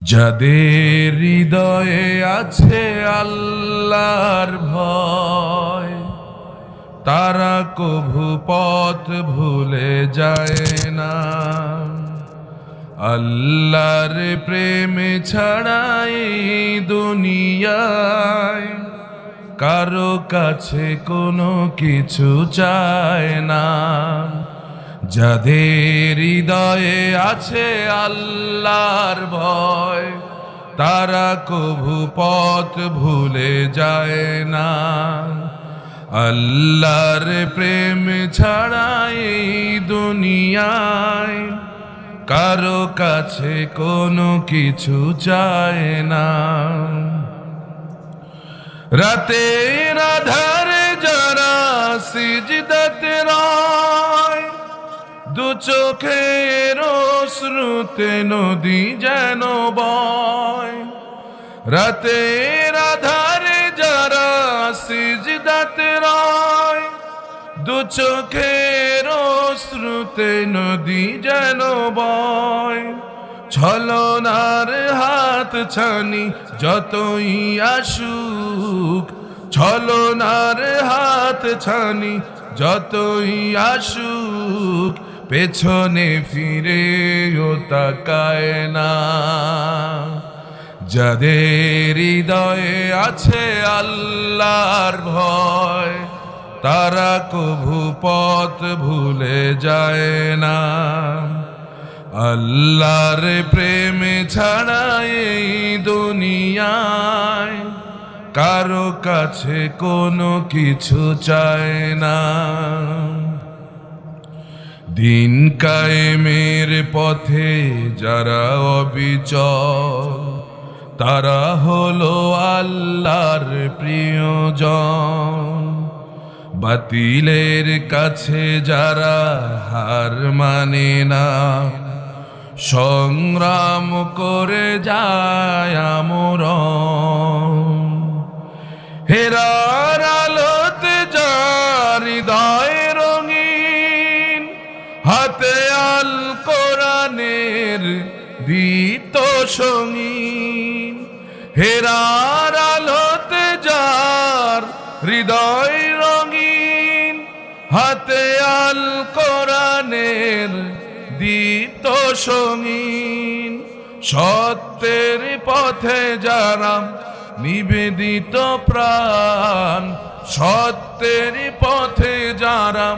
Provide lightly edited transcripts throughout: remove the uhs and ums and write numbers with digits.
যাদের হৃদয়ে আছে আল্লাহর ভয়, তারা কভু পথ ভুলে যায় না। আল্লাহর প্রেম ছাড়া এই দুনিয়ায় কারো কাছে কোনো কিছু চায় না। যাদের হৃদয়ে আছে আল্লাহর ভয়, তারা কভু পথ ভুলে যায় না। আল্লাহর প্রেম ছাড়া এই দুনিয়ায় কারো কাছে কোনো কিছু চায় না। রাতের আধারে যারা সিজদাতে রয়, দু চোখের অশ্রুতে নদী যেন বয়। রাতের আধারে যারা সিজদাতে রয়, দু চোখের অশ্রুতে নদী যেন বয়। ছলনার হাত ছানি যতই আসুক, ছলনার হাত ছানি যতই আসুক, পেছনে ফিরেও তাকায় না। যাদের হৃদয়ে আছে আল্লাহর ভয়, তারা কভু পথ ভুলে যায় না। আল্লাহর প্রেম ছাড়া এই দুনিয়ায় কারো কাছে কোনো কিছু চায় না। দিন কায়েমের পথে যারা অবিচল, তারা হলো আল্লাহর প্রিয়জন। বাতিলের কাছে যারা হার মানে না, সংগ্রাম করে যায় আমরণ। হেরার আলোতে যার হৃদয় রঙিন, হাতে আল কোরআনের দীপ্ত সঙ্গীন। হেরার আলোতে যার হৃদয় রঙিন, হাতে আল কোরআনের দীপ্ত সঙ্গীন। সত্যের পথে যারা নিবেদিত প্রাণ, সত্যের পথে যারা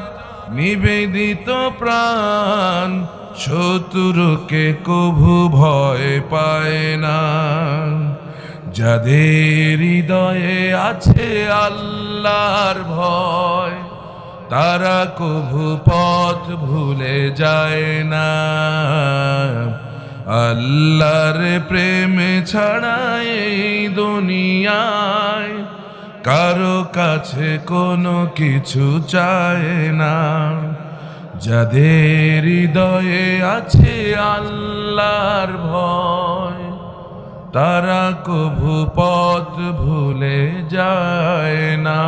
নিবেদিত প্রাণ, শত্রুকে কভু ভয় পায় না। যাদের হৃদয়ে আছে আল্লাহর ভয়, তারা কভু পথ ভুলে যায় না। আল্লাহর প্রেম ছাড়া এই দুনিয়ায় কারো কাছে কোনো কিছু চায় না। যাদের হৃদয়ে আছে আল্লাহর ভয়, তারা কভু পথ ভুলে যায় না।